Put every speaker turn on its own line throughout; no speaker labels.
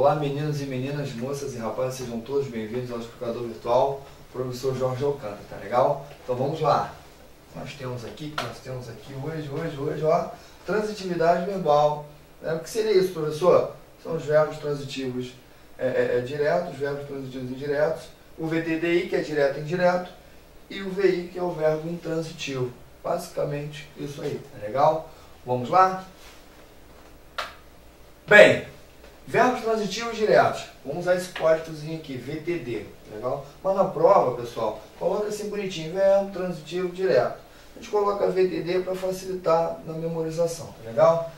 Olá meninos e meninas, moças e rapazes, sejam todos bem-vindos ao Explicador Virtual, professor Jorge Alcântara, tá legal? Então vamos lá. Nós temos aqui hoje, ó, transitividade verbal. O que seria isso, professor? São os verbos transitivos diretos, verbos transitivos indiretos, o VTDI, que é direto e indireto, e o VI, que é o verbo intransitivo. Basicamente isso aí, tá legal? Vamos lá? Bem, verbos transitivos diretos. Vamos usar esse códigozinho aqui, VTD, legal? Mas na prova, pessoal, coloca assim bonitinho, verbo transitivo direto. A gente coloca VTD para facilitar na memorização, tá legal?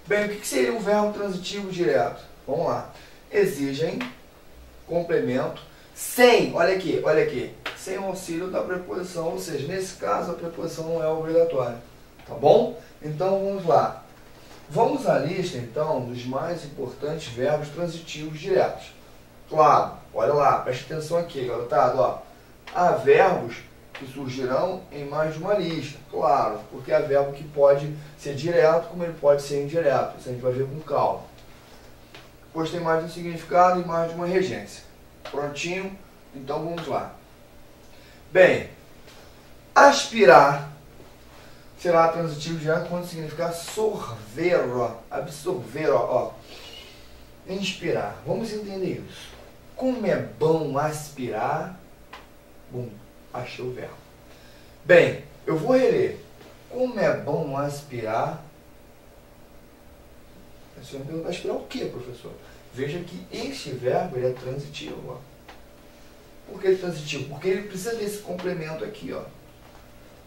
Bem, o que seria um verbo transitivo direto? Vamos lá. Exigem complemento sem, olha aqui, sem o auxílio da preposição, ou seja, nesse caso a preposição não é obrigatória, tá bom? Então vamos lá. Vamos à lista, então, dos mais importantes verbos transitivos diretos. Claro, olha lá, preste atenção aqui, garotada, ó. Há verbos que surgirão em mais de uma lista, claro, porque há verbo que pode ser direto, como ele pode ser indireto. Isso a gente vai ver com calma. Pois tem mais de um significado e mais de uma regência. Prontinho? Então vamos lá. Bem, aspirar será transitivo direto quando significar sorver, ó, absorver, ó. Inspirar. Vamos entender isso. Como é bom aspirar? Bom, achei o verbo. Bem, eu vou reler. Como é bom aspirar? Você vai me perguntar, aspirar o quê, professor? Veja que este verbo ele é transitivo, ó. Por que ele é transitivo? Porque ele precisa desse complemento aqui, ó.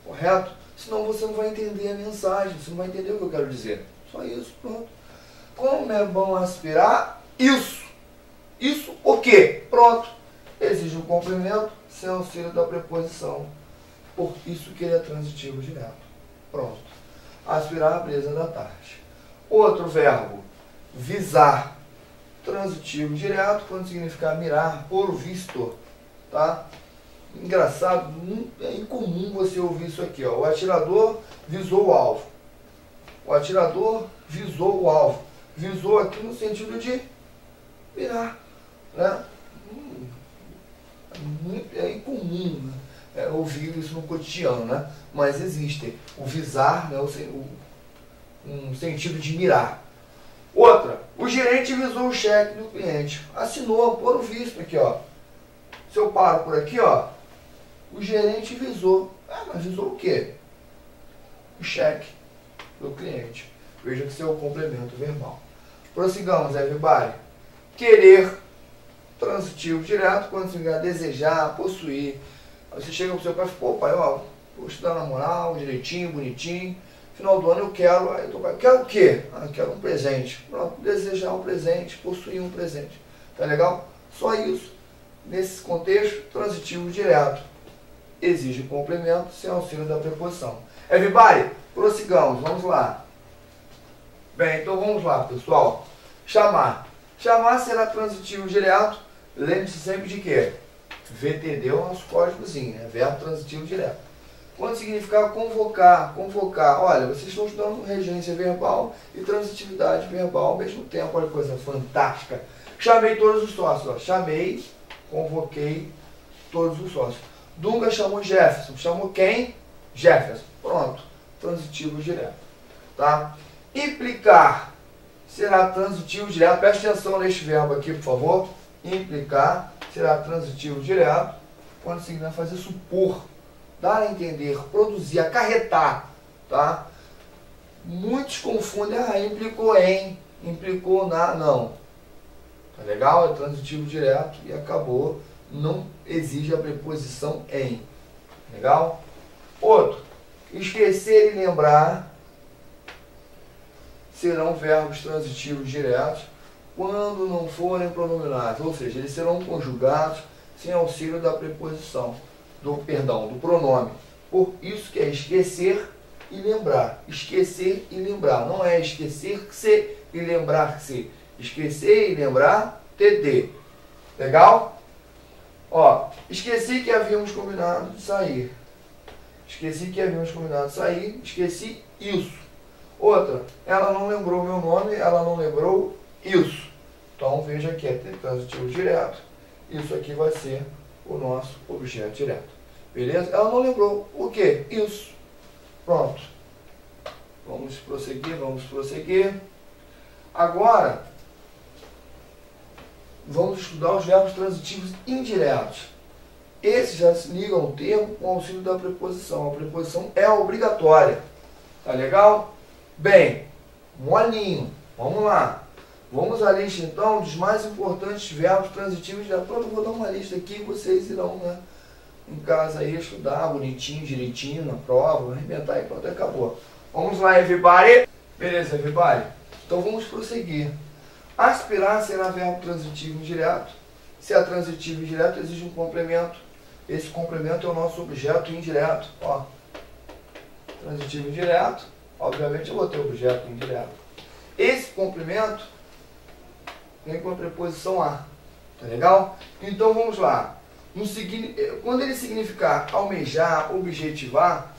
Correto? Senão você não vai entender a mensagem, você não vai entender o que eu quero dizer. Só isso, pronto. Como é bom aspirar? Isso. Isso o quê? Pronto. Exige um complemento sem auxílio da preposição. Por isso que ele é transitivo direto. Pronto. Aspirar a brisa da tarde. Outro verbo, visar. Transitivo direto, quando significar mirar, por visto. Tá? Engraçado, é incomum você ouvir isso aqui, ó. O atirador visou o alvo. O atirador visou o alvo. Visou aqui no sentido de mirar, né? É incomum, né, ouvir isso no cotidiano, né? Mas existe o visar, né? Um sentido de mirar. Outra, o gerente visou o cheque do cliente. Assinou, por o visto aqui, ó. Se eu paro por aqui, ó, o gerente visou. Mas visou o quê? O cheque do cliente. Veja que isso é o complemento verbal. Prossigamos, everybody. Querer, transitivo direto, quando significa desejar, possuir. Aí você chega pro seu pai e fala, pô, pai, ó, vou estudar na moral, direitinho, bonitinho. Final do ano eu quero, aí teu pai, quero o quê? Quero um presente. Pronto, desejar um presente, possuir um presente. Tá legal? Só isso. Nesse contexto, transitivo direto. Exige complemento sem auxílio da preposição. Everybody, prossigamos, vamos lá. Bem, então vamos lá, pessoal. Chamar. Chamar será transitivo direto. Lembre-se sempre de quê? VTD é o nosso códigozinho, né? Verbo transitivo direto. Quando significar convocar, convocar. Olha, vocês estão estudando regência verbal e transitividade verbal ao mesmo tempo. Olha que coisa fantástica. Chamei todos os sócios. Ó. Chamei, convoquei todos os sócios. Dunga chamou Jefferson. Chamou quem? Jefferson. Pronto. Transitivo direto. Tá? Implicar será transitivo direto. Preste atenção neste verbo aqui, por favor. Implicar será transitivo direto. Quando significa fazer supor, dar a entender, produzir, acarretar. Tá? Muitos confundem. Implicou em, implicou na. Não. Tá legal? É transitivo direto e acabou. Não exige a preposição em. Legal? Outro. Esquecer e lembrar serão verbos transitivos diretos quando não forem pronominais. Ou seja, eles serão conjugados sem auxílio da preposição. Do pronome. Por isso que é esquecer e lembrar. Esquecer e lembrar. Não é esquecer-se e lembrar-se. Esquecer e lembrar, TD. Legal? Ó, esqueci que havíamos combinado de sair. Esqueci que havíamos combinado de sair. Esqueci isso. Outra, ela não lembrou meu nome, ela não lembrou isso. Então, veja que é transitivo direto. Isso aqui vai ser o nosso objeto direto. Beleza? Ela não lembrou o quê? Isso. Pronto. Vamos prosseguir, vamos prosseguir. Agora, vamos estudar os verbos transitivos indiretos. Esses já se ligam ao termo com o auxílio da preposição. A preposição é obrigatória. Tá legal? Bem, molinho. Vamos lá. Vamos à lista, então, dos mais importantes verbos transitivos diretos. Pronto, eu vou dar uma lista aqui, vocês irão, né, em casa aí, estudar bonitinho, direitinho, na prova, arrebentar e pronto, acabou. Vamos lá, everybody. Beleza, everybody? Então, vamos prosseguir. Aspirar será verbo transitivo indireto. Se é transitivo indireto, exige um complemento. Esse complemento é o nosso objeto indireto. Ó, transitivo indireto, obviamente eu vou ter objeto indireto. Esse complemento vem com a preposição a. Tá legal? Então vamos lá. Quando ele significar almejar, objetivar,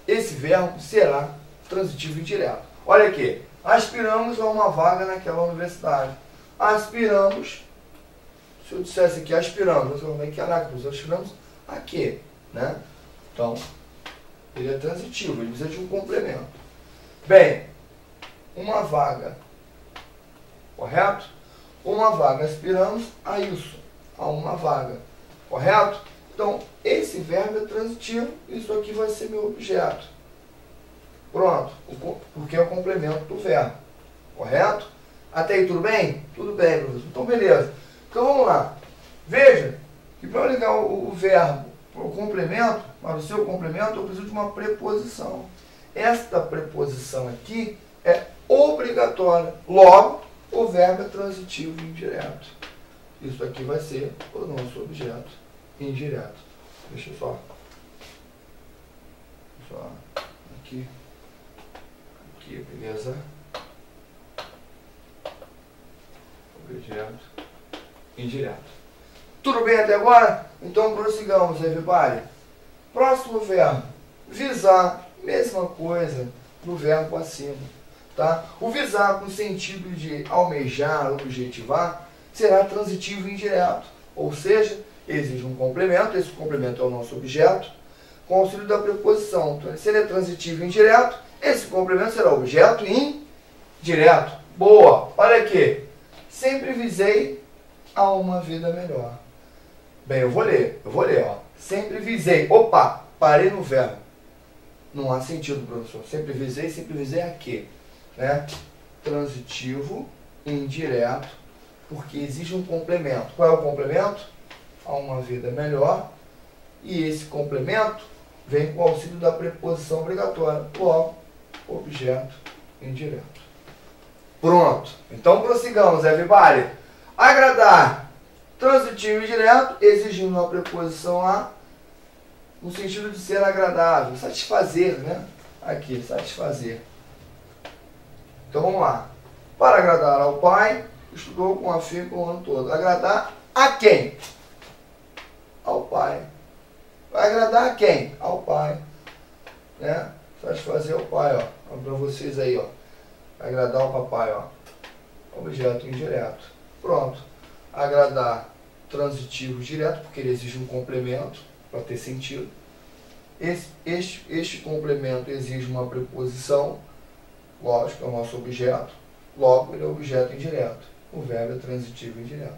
esse verbo será transitivo indireto. Olha aqui. Aspiramos a uma vaga naquela universidade. Aspiramos. Se eu dissesse aqui aspiramos, você vai caraca, nós aspiramos a quê? Né? Então, ele é transitivo, ele precisa de um complemento. Bem, uma vaga, correto? Uma vaga, aspiramos a isso, a uma vaga, correto? Então, esse verbo é transitivo, isso aqui vai ser meu objeto. Pronto, porque é o complemento do verbo, correto? Até aí tudo bem? Tudo bem, professor. Então, beleza. Então, vamos lá. Veja que para eu ligar o verbo para o complemento, para o seu complemento, eu preciso de uma preposição. Esta preposição aqui é obrigatória. Logo, o verbo é transitivo indireto. Isso aqui vai ser o nosso objeto indireto. Deixa eu só aqui, beleza? Objeto indireto. Tudo bem até agora? Então prossigamos, everybody. Próximo verbo, visar, mesma coisa do verbo acima, tá? O visar com sentido de almejar, objetivar, será transitivo indireto, ou seja, exige um complemento, esse complemento é o nosso objeto, com auxílio da preposição. Então, se ele é transitivo indireto, esse complemento será objeto indireto. Boa! Olha aqui. Sempre visei a uma vida melhor. Bem, eu vou ler, ó. Sempre visei. Opa, parei no verbo. Não há sentido, professor. Sempre visei a quê? Né? Transitivo, indireto, porque exige um complemento. Qual é o complemento? A uma vida melhor. E esse complemento vem com o auxílio da preposição obrigatória. Logo, objeto indireto. Pronto. Então prossigamos, everybody. Agradar. Transitivo indireto, exigindo uma preposição a, no sentido de ser agradável. Satisfazer, né? Aqui, satisfazer. Então vamos lá. Para agradar ao pai, estudou com afinco o ano todo. Agradar a quem? Ao pai. Vai agradar a quem? Ao pai. Né? Satisfazer ao pai, ó. Para vocês aí, ó. Agradar ao papai, ó. Objeto indireto. Pronto. Agradar, transitivo direto, porque ele exige um complemento para ter sentido. Este complemento exige uma preposição, lógico, é o nosso objeto. Logo, ele é objeto indireto. O verbo é transitivo indireto.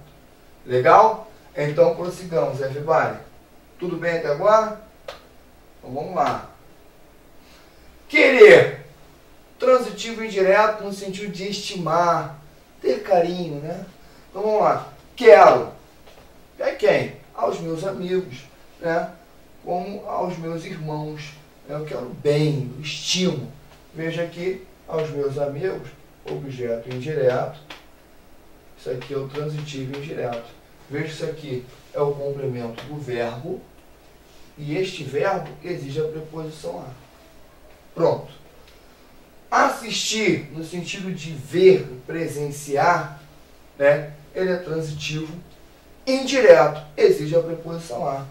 Legal? Então, prossigamos, everybody. Tudo bem até agora? Então, vamos lá. Querer. Transitivo indireto no sentido de estimar, ter carinho, né? Então, vamos lá. Quero. É quem? Aos meus amigos, né? Como aos meus irmãos. Eu quero bem, eu estimo. Veja aqui, aos meus amigos, objeto indireto. Isso aqui é o transitivo indireto. Veja, isso aqui é o complemento do verbo. E este verbo exige a preposição a. Pronto. Assistir, no sentido de ver, presenciar, né? Ele é transitivo indireto, exige a preposição a.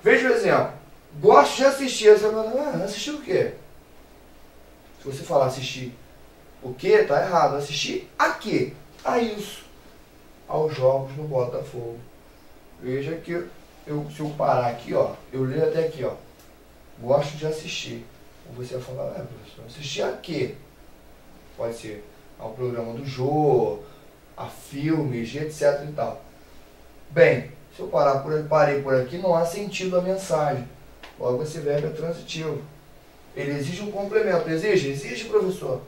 Veja o exemplo. Gosto de assistir. Você fala, assistir o quê? Se você falar assistir o quê, tá errado. Assistir a quê? A isso. aos jogos do Botafogo. Veja que se eu parar aqui, ó, eu leio até aqui, ó, gosto de assistir. Ou você vai falar, professor, assistir a quê? Pode ser ao programa do Jô, a filmes, etc e tal. Bem, se eu parei por aqui, não há sentido a mensagem. Logo, esse verbo é transitivo. Ele exige um complemento. Exige? Exige, professor.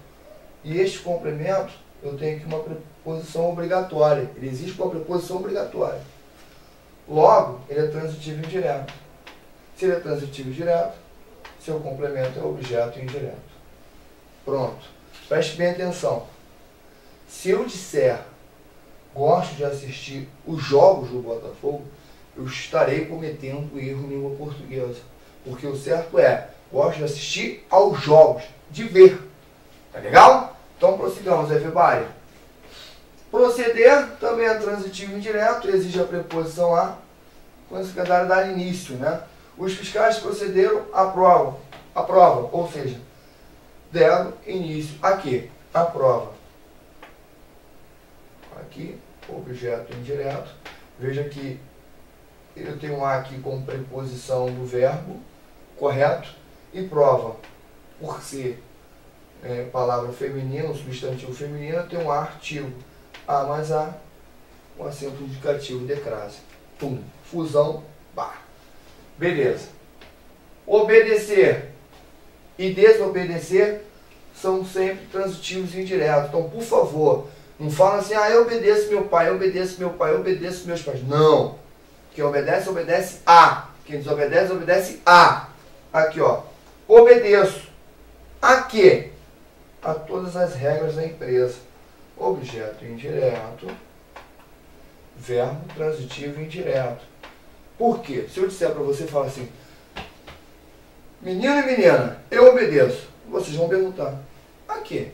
E este complemento, eu tenho aqui uma preposição obrigatória. Ele exige com a preposição obrigatória. Logo, ele é transitivo indireto. Se ele é transitivo indireto, seu complemento é objeto indireto. Pronto. Preste bem atenção. Se eu disser gosto de assistir os jogos do Botafogo, eu estarei cometendo erro em língua portuguesa. Porque o certo é, gosto de assistir aos jogos, de ver. Tá legal? Então prossigamos, everybody. Proceder também é transitivo indireto, exige a preposição a, quando o secretário dá início, né? Os fiscais procederam, aprovam, ou seja, deram início a quê? A prova. Aqui, objeto indireto. Veja que eu tenho um a aqui como preposição do verbo, correto? E prova, por ser palavra feminina, substantivo feminino, eu tenho um artigo. A mais A, um acento indicativo de crase. Pum, fusão, bar. Beleza. Obedecer e desobedecer são sempre transitivos indiretos. Então, por favor, não fala assim, eu obedeço meu pai, eu obedeço meu pai, eu obedeço meus pais. Não. Quem obedece, obedece a. Quem desobedece, obedece a. Aqui, ó. Obedeço. A quê? A todas as regras da empresa. Objeto indireto. Verbo transitivo indireto. Por quê? Se eu disser para você, fala assim, menino e menina, eu obedeço. Vocês vão perguntar, a quê?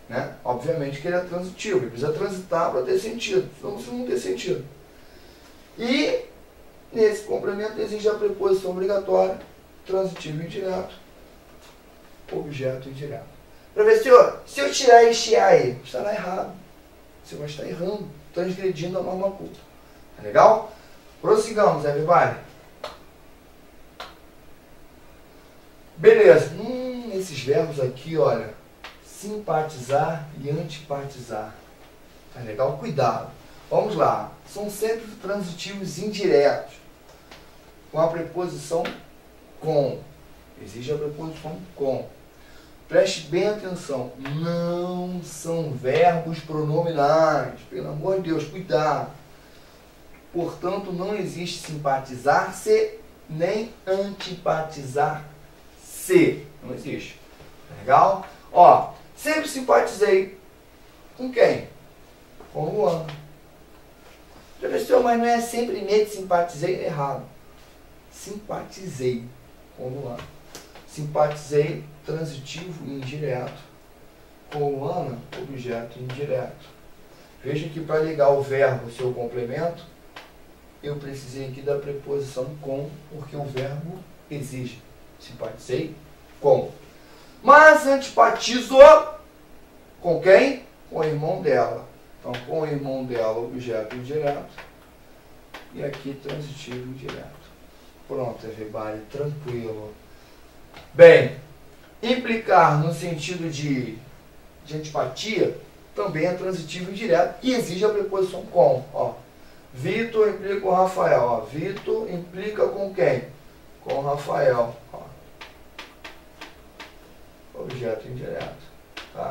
Né? Obviamente que ele é transitivo, ele precisa transitar para ter sentido, senão você não tem sentido. E nesse complemento exige a preposição obrigatória, transitivo indireto, objeto indireto. Professor, se eu tirar este aí, estará errado. Você vai estar errando, transgredindo a norma culta. Tá legal? Prossigamos, everybody. Beleza. Esses verbos aqui, olha, simpatizar e antipatizar. Tá legal? Cuidado. Vamos lá. São sempre transitivos indiretos. Com a preposição com. Exige a preposição com. Preste bem atenção. Não são verbos pronominais. Pelo amor de Deus, cuidado. Portanto, não existe simpatizar-se nem antipatizar-se. Não existe. Legal? Ó, sempre simpatizei. Com quem? Com o Luana. Professor, mas não é sempre mesmo simpatizei? Errado. Simpatizei com o Luana. Simpatizei, transitivo e indireto. Com Luana, objeto indireto. Veja que para ligar o verbo ao seu complemento, eu precisei aqui da preposição com, porque o verbo exige. Simpatizei com. Mas antipatizo com quem? Com o irmão dela. Então, com o irmão dela, objeto indireto. E aqui, transitivo indireto. Pronto, everybody, tranquilo. Bem, implicar no sentido de antipatia também é transitivo indireto e exige a preposição com. Ó. Vitor implica com Rafael. Ó. Vitor implica com quem? Com Rafael. Ó. Objeto indireto. Tá?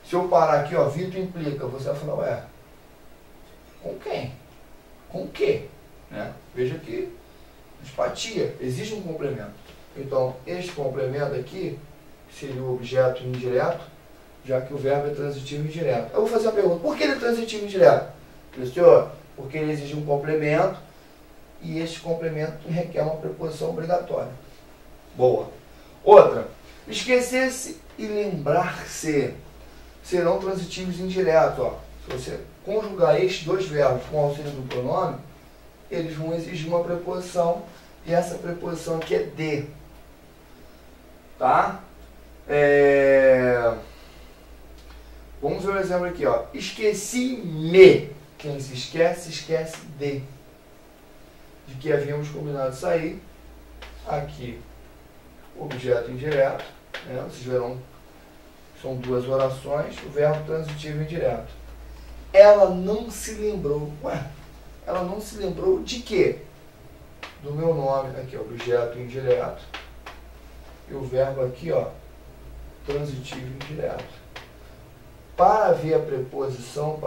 Se eu parar aqui, ó, Vitor implica, você vai falar, ué, com quem? Com o quê? Né? Veja que antipatia, existe um complemento. Então, este complemento aqui seria o objeto indireto, já que o verbo é transitivo indireto. Eu vou fazer uma pergunta, por que ele é transitivo indireto? Professor, porque ele exige um complemento e este complemento requer uma preposição obrigatória. Boa. Outra, esquecer-se e lembrar-se serão transitivos indiretos. Ó. Se você conjugar estes dois verbos com o auxílio do pronome, eles vão exigir uma preposição e essa preposição aqui é de. Tá? Vamos ver um exemplo aqui. Ó. Esqueci-me Quem se esquece de que havíamos combinado sair. Aqui, objeto indireto, né? Vocês verão, são duas orações, o verbo transitivo indireto. Ela não se lembrou. Ué, ela não se lembrou de quê? Do meu nome, aqui, objeto indireto. E o verbo aqui, ó, transitivo indireto. Para ver a preposição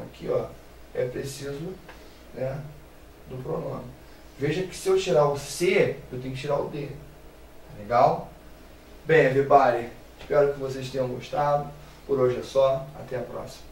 aqui, ó, é preciso, né, do pronome. Veja que se eu tirar o C, eu tenho que tirar o D. Tá legal? Bem, everybody, espero que vocês tenham gostado. Por hoje é só. Até a próxima.